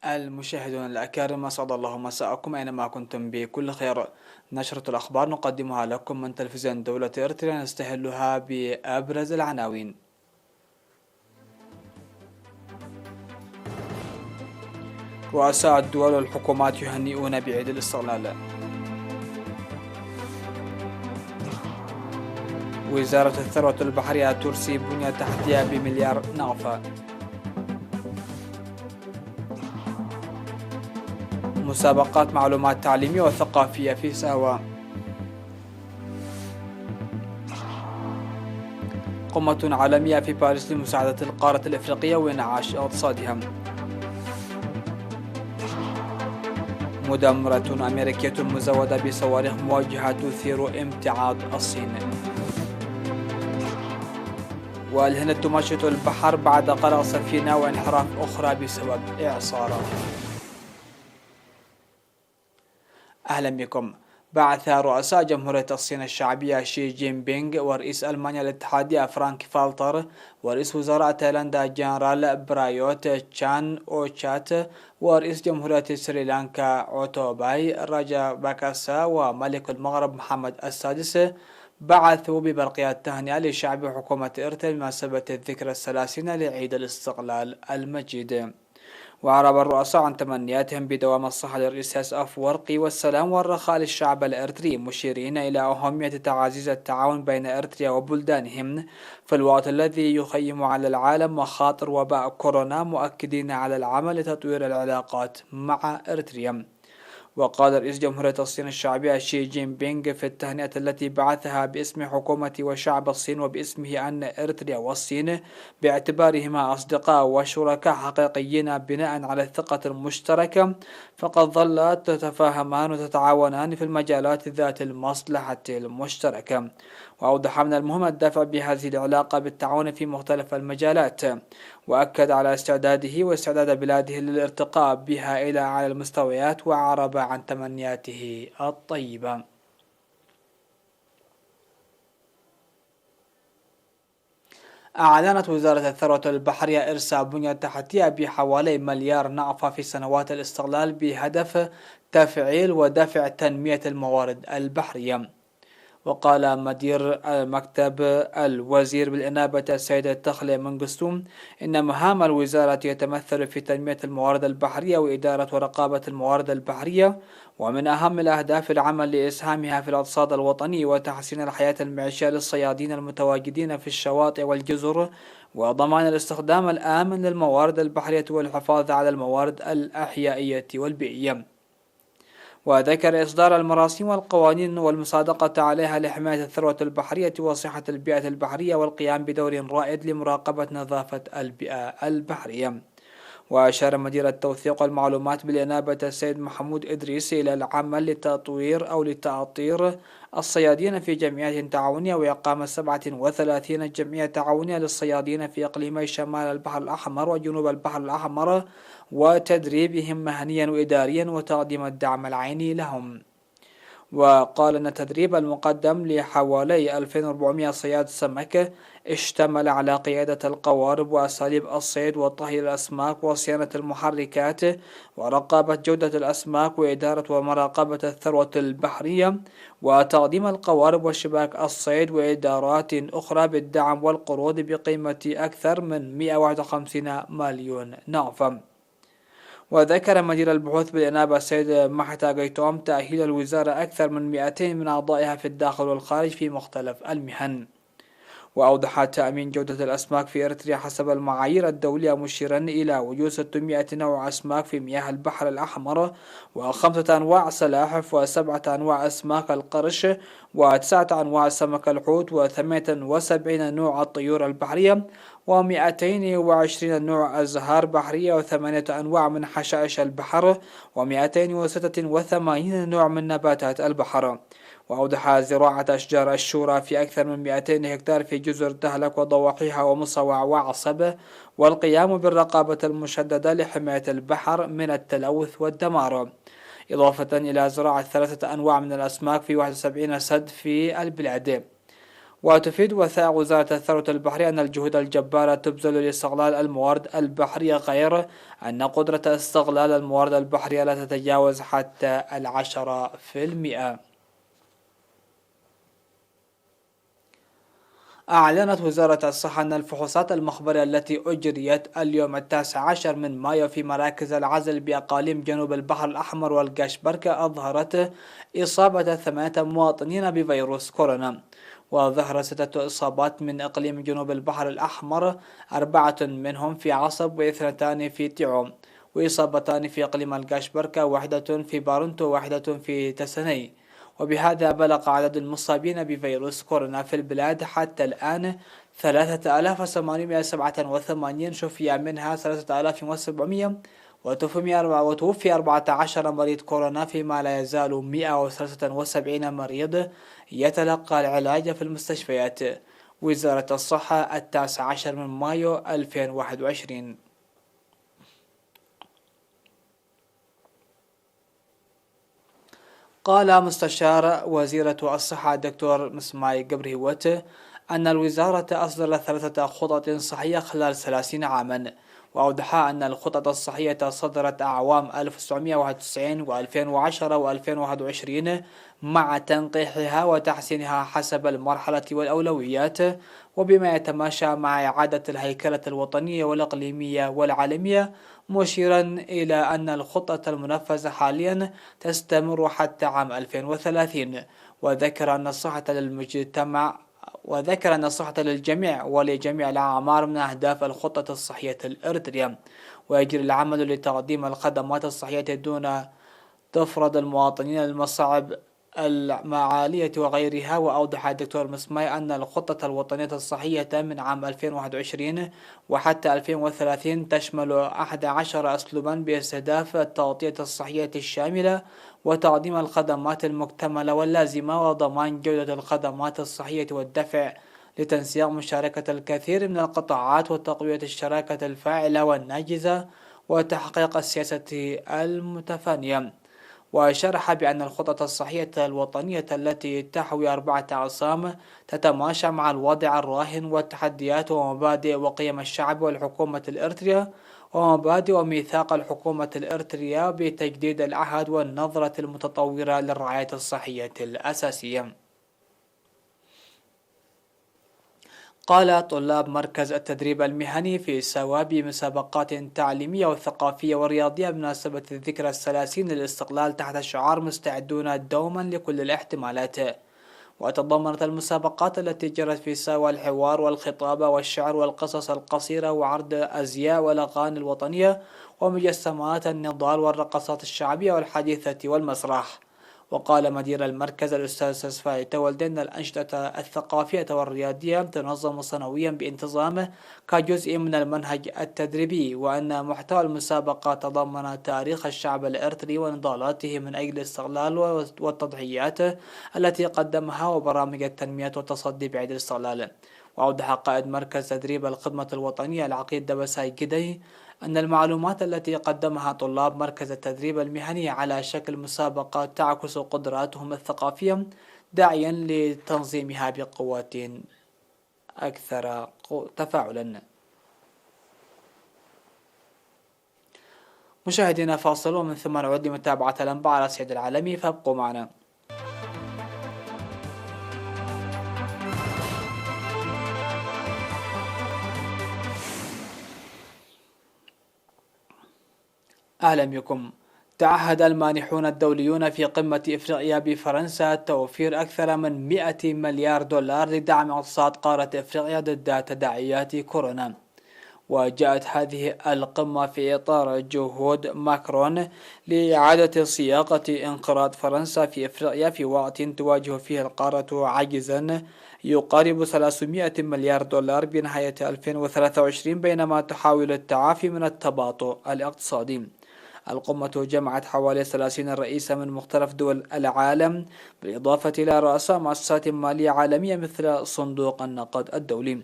المشاهدون الأكارم، أسعد الله مساءكم أينما كنتم بكل خير. نشرة الأخبار نقدمها لكم من تلفزيون دولة إرتريا، نستهلها بأبرز العناوين. رؤساء الدول والحكومات يهنئون بعيد الاستقلال. وزارة الثروة البحرية ترسي بنية تحتية بمليار نغفة. مسابقات معلومات تعليمية وثقافية في ساوا. قمة عالمية في باريس لمساعدة القارة الإفريقية وإنعاش اقتصادها. مدمرة أمريكية مزودة بصواريخ موجهة تثير امتعاض الصين. والهند تمشط البحر بعد غرق سفينة وانحراف أخرى بسبب إعصار. أهلا بكم. بعث رؤساء جمهورية الصين الشعبية شي جين بينغ ورئيس ألمانيا الاتحادية فرانك فالتر ورئيس وزراء تايلاندا جنرال برايوت تشان أوشات ورئيس جمهورية سريلانكا عوتوباي راجا باكاسا وملك المغرب محمد السادس بعثوا ببرقيات تهنئة لشعب حكومة إرتل بمناسبة الذكرى الثلاثين لعيد الاستقلال المجيد. وأعرب الرؤساء عن تمنياتهم بدوام الصحة للرئيس أفورقي والسلام والرخاء للشعب الإرتري، مشيرين إلى أهمية تعزيز التعاون بين إرتريا وبلدانهم في الوقت الذي يخيم على العالم مخاطر وباء كورونا، مؤكدين على العمل لتطوير العلاقات مع إرتريا. وقال رئيس جمهورية الصين الشعبية شي جين بينغ في التهنئة التي بعثها باسم حكومة وشعب الصين وباسمه أن إرتريا والصين باعتبارهما أصدقاء وشركاء حقيقيين بناء على الثقة المشتركة فقد ظلت تتفاهمان وتتعاونان في المجالات ذات المصلحة المشتركة. وأوضح من المهم الدفع بهذه العلاقة بالتعاون في مختلف المجالات، وأكد على استعداده واستعداد بلاده للارتقاء بها إلى أعلى المستويات، وأعرب عن تمنياته الطيبة. أعلنت وزارة الثروة البحرية إرساء بنية تحتية بحوالي مليار نغفة في سنوات الاستقلال بهدف تفعيل ودفع تنمية الموارد البحرية. وقال مدير مكتب الوزير بالإنابة السيد التخلي منقستوم إن مهام الوزارة يتمثل في تنمية الموارد البحرية وإدارة ورقابة الموارد البحرية، ومن أهم الأهداف العمل لإسهامها في الاقتصاد الوطني وتحسين الحياة المعيشية للصيادين المتواجدين في الشواطئ والجزر، وضمان الاستخدام الآمن للموارد البحرية والحفاظ على الموارد الأحيائية والبيئية. وذكر إصدار المراسيم والقوانين والمصادقة عليها لحماية الثروة البحرية وصحة البيئة البحرية والقيام بدور رائد لمراقبة نظافة البيئة البحرية. وأشار مدير التوثيق والمعلومات بالإنابة السيد محمود إدريس إلى العمل لتأطير الصيادين في جمعية تعاونية وإقامة 37 جمعية تعاونية للصيادين في إقليمي شمال البحر الأحمر وجنوب البحر الأحمر، وتدريبهم مهنيا وإداريا وتقديم الدعم العيني لهم. وقال أن التدريب المقدم لحوالي 2400 صياد سمك اشتمل على قيادة القوارب وأساليب الصيد وطهي الأسماك وصيانة المحركات ورقابة جودة الأسماك وإدارة ومراقبة الثروة البحرية وتقديم القوارب وشباك الصيد وإدارات أخرى بالدعم والقروض بقيمة أكثر من 151 مليون نغفة. وذكر مدير البحوث بالإنابة السيد محتا قيتوم تأهيل الوزارة أكثر من 200 من أعضائها في الداخل والخارج في مختلف المهن. وأوضح تأمين جودة الأسماك في إرتريا حسب المعايير الدولية، مشيرا إلى وجود 600 نوع أسماك في مياه البحر الأحمر و5 أنواع سلاحف و7 أنواع أسماك القرش و9 أنواع سمك الحوت و78 نوع الطيور البحرية و220 نوع أزهار بحرية و8 أنواع من حشائش البحر و286 نوع من نباتات البحر. وأوضح زراعة أشجار الشورى في أكثر من 200 هكتار في جزر دهلك وضواحيها ومصوع وعصب، والقيام بالرقابة المشددة لحماية البحر من التلوث والدمار، إضافة إلى زراعة 3 أنواع من الأسماك في 71 سد في البلاد. وتفيد وثائق وزارة الثروة البحرية أن الجهود الجبارة تبذل لاستغلال الموارد البحرية، غير أن قدرة استغلال الموارد البحرية لا تتجاوز حتى 10%. أعلنت وزارة الصحة أن الفحوصات المخبرية التي أجريت اليوم 19 من مايو في مراكز العزل بأقاليم جنوب البحر الأحمر والقشبركة أظهرت إصابة 8 مواطنين بفيروس كورونا، وظهر 6 إصابات من إقليم جنوب البحر الأحمر، 4 منهم في عصب و2 في تعوم، وإصابتان في إقليم القشبركة، 1 في بارنتو و1 في تسني. وبهذا بلغ عدد المصابين بفيروس كورونا في البلاد حتى الآن 3887، شفي منها 3700، وتوفي 14 مريض كورونا، فيما لا يزال 173 مريض يتلقى العلاج في المستشفيات. وزارة الصحة 19 من مايو 2021. قال مستشار وزيرة الصحة الدكتور مسماي قبرهوت أن الوزارة أصدرت 3 خطط صحية خلال 30 عاما، وأوضح أن الخطط الصحية صدرت أعوام 1991 و2010 و2021 مع تنقيحها وتحسينها حسب المرحلة والأولويات، وبما يتماشى مع إعادة الهيكلة الوطنية والإقليمية والعالمية، مشيرا إلى أن الخطة المنفذة حاليا تستمر حتى عام 2030. وذكر أن الصحة للجميع ولجميع الأعمار من أهداف الخطة الصحية الإريترية، ويجري العمل لتقديم الخدمات الصحية دون تفرض المواطنين المصاعب المعالية وغيرها. وأوضح الدكتور مسماي أن الخطة الوطنية الصحية من عام 2021 وحتى 2030 تشمل 11 أسلوبا باستهداف التغطية الصحية الشاملة وتقديم الخدمات المكتملة واللازمة وضمان جودة الخدمات الصحية والدفع لتنسيق مشاركة الكثير من القطاعات وتقوية الشراكة الفاعلة والناجزة وتحقيق السياسة المتفانية. وشرح بأن الخطط الصحية الوطنية التي تحوي 4 أقسام تتماشى مع الوضع الراهن والتحديات ومبادئ وقيم الشعب والحكومة الإريترية، ومبادئ وميثاق الحكومة الإريترية بتجديد العهد والنظرة المتطورة للرعاية الصحية الأساسية. قال طلاب مركز التدريب المهني في سوا بمسابقات تعليمية وثقافية ورياضية بمناسبة الذكرى 30 للاستقلال تحت شعار مستعدون دوما لكل الاحتمالات. وتضمنت المسابقات التي جرت في سوا الحوار والخطابة والشعر والقصص القصيرة وعرض أزياء والأغاني الوطنية ومجسمات النضال والرقصات الشعبية والحديثة والمسرح. وقال مدير المركز الأستاذ سفاي تولد أن الأنشطة الثقافية والرياضية تنظم سنويا بانتظام كجزء من المنهج التدريبي، وأن محتوى المسابقة تضمن تاريخ الشعب الإريتري ونضالاته من أجل الاستقلال والتضحيات التي قدمها وبرامج التنمية والتصدي بعيد الاستقلال. وأوضح قائد مركز تدريب الخدمة الوطنية العقيد دبساي جدي أن المعلومات التي قدمها طلاب مركز التدريب المهني على شكل مسابقة تعكس قدراتهم الثقافية، داعيا لتنظيمها بقوة أكثر تفاعلا. مشاهدينا فاصل ومن ثم نعود لمتابعة الأنباء على الصعيد العالمي، فابقوا معنا. أهلا بكم. تعهد المانحون الدوليون في قمة إفريقيا بفرنسا توفير أكثر من 100 مليار دولار لدعم اقتصاد قارة إفريقيا ضد تداعيات كورونا. وجاءت هذه القمة في إطار جهود ماكرون لإعادة صياغة انقراض فرنسا في إفريقيا في وقت تواجه فيه القارة عجزا يقارب 300 مليار دولار بنهاية 2023، بينما تحاول التعافي من التباطؤ الاقتصادي. القمة جمعت حوالي 30 رئيسا من مختلف دول العالم، بالإضافة إلى رؤساء مؤسسات مالية عالمية مثل صندوق النقد الدولي.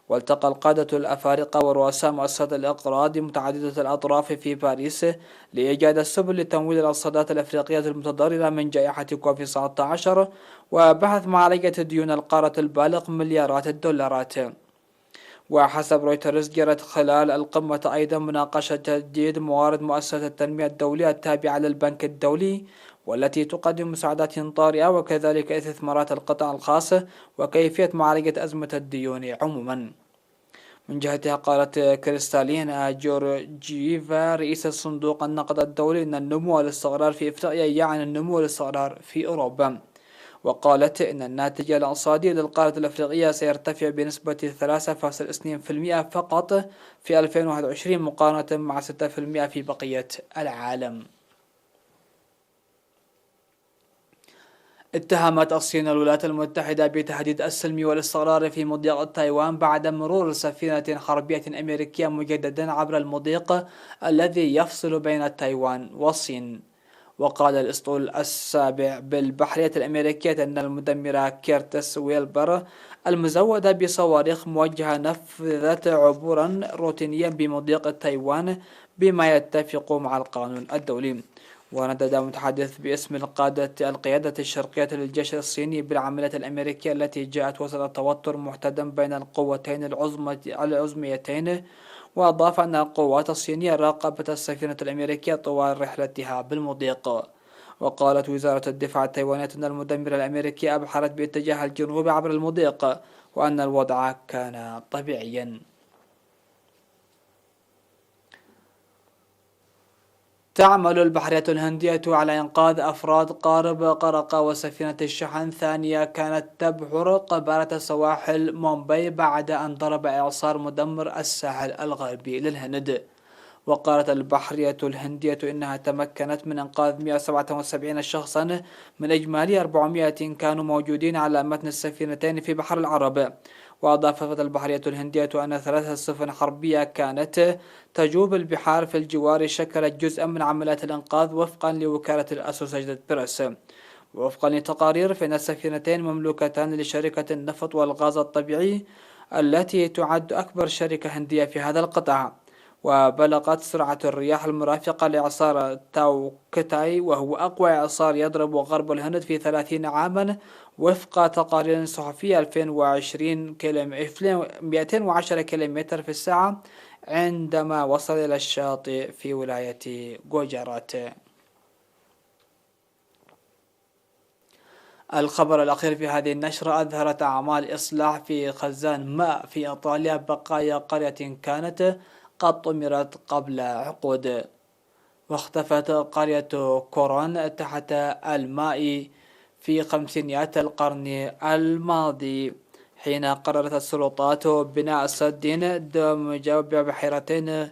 والتقى القادة الأفارقة ورؤساء مؤسسات الإقراض متعددة الأطراف في باريس لإيجاد السبل لتمويل الاقتصادات الأفريقية المتضررة من جائحة كوفيد 19 وبحث معالجة ديون القارة البالغ مليارات الدولارات. وحسب رويترز جرت خلال القمة أيضا مناقشة تجديد موارد مؤسسة التنمية الدولية التابعة للبنك الدولي والتي تقدم مساعدات طارئة وكذلك استثمارات القطاع الخاص وكيفية معالجة أزمة الديون عموما. من جهتها قالت كريستالينا جورجيفا رئيسة صندوق النقد الدولي أن النمو والاستقرار في إفريقيا يعني النمو والاستقرار في أوروبا، وقالت إن الناتج الاقتصادي للقارة الأفريقية سيرتفع بنسبة 3.2% فقط في 2021 مقارنة مع 6% في بقية العالم. اتهمت الصين الولايات المتحدة بتهديد السلم والاستقرار في مضيق تايوان بعد مرور سفينة حربية أمريكية مجددا عبر المضيق الذي يفصل بين تايوان والصين. وقال الأسطول السابع بالبحرية الأمريكية أن المدمرة كيرتس ويلبر المزودة بصواريخ موجهة نفذت عبورا روتينيا بمضيق تايوان بما يتفق مع القانون الدولي. وندد متحدث باسم القيادة الشرقية للجيش الصيني بالعمليات الأمريكية التي جاءت وسط توتر محتدم بين القوتين العظميتين، وأضاف أن القوات الصينية راقبت السفينة الأمريكية طوال رحلتها بالمضيق. وقالت وزارة الدفاع التايوانية أن المدمرة الأمريكية أبحرت باتجاه الجنوب عبر المضيق وأن الوضع كان طبيعيا. تعمل البحرية الهندية على إنقاذ أفراد قارب قرقة وسفينة الشحن ثانية كانت تبحر قبالة سواحل مومباي بعد أن ضرب إعصار مدمر الساحل الغربي للهند. وقالت البحرية الهندية إنها تمكنت من إنقاذ 177 شخصا من إجمالي 400 كانوا موجودين على متن السفينتين في بحر العرب. وأضافت البحرية الهندية أن 3 سفن حربية كانت تجوب البحار في الجوار شكلت جزءا من عمليات الإنقاذ وفقا لوكالة الأسوسيتد بريس. ووفقا لتقارير فإن السفينتين مملوكتان لشركة النفط والغاز الطبيعي التي تعد أكبر شركة هندية في هذا القطاع. وبلغت سرعة الرياح المرافقة لإعصار تاوكتاي وهو أقوى إعصار يضرب غرب الهند في 30 عاما وفق تقارير صحفية 210 كيلومتر في الساعة عندما وصل إلى الشاطئ في ولاية جوجرات. الخبر الأخير في هذه النشرة أظهرت أعمال إصلاح في خزان ماء في إيطاليا بقايا قرية كانت قد طمرت قبل عقود. واختفت قرية كورون تحت الماء في خمسينيات القرن الماضي حين قررت السلطات بناء سد دمج ببحيرتين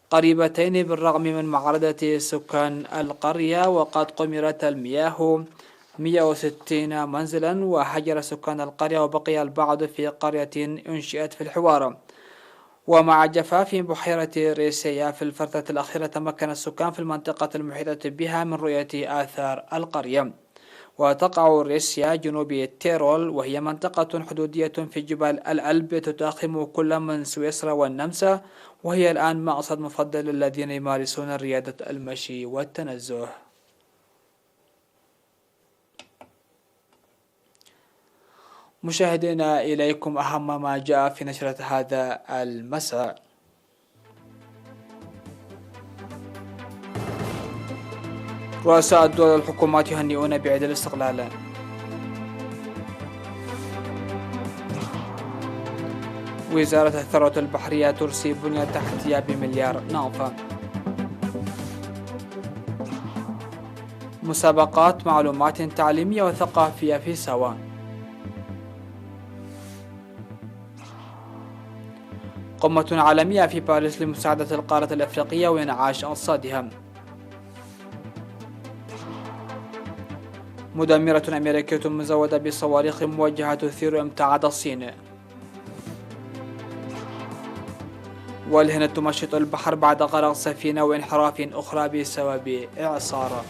قريبتين بالرغم من معارضة سكان القرية. وقد قمرت المياه 160 منزلا وهجر سكان القرية وبقي البعض في قرية أنشئت في الحوار. ومع جفاف بحيرة ريسيا في الفترة الأخيرة تمكن السكان في المنطقة المحيطة بها من رؤية آثار القرية. وتقع ريسيا جنوب تيرول وهي منطقة حدودية في جبال الألب تتاخم كل من سويسرا والنمسا، وهي الآن مقصد مفضل للذين يمارسون رياضة المشي والتنزه. مشاهدينا إليكم أهم ما جاء في نشرة هذا المساء. رؤساء الدول والحكومات يهنئون بعيد الاستقلال. وزارة الثروة البحرية ترسي بنية تحتية بمليار ناف. مسابقات معلومات تعليمية وثقافية في سوا. قمة عالمية في باريس لمساعدة القارة الأفريقية وإنعاش اقتصادها. مدمرة أمريكية مزودة بصواريخ موجهة تثير امتعاض الصين. والهند تمشط البحر بعد غرق سفينة وانحراف أخرى بسبب إعصار.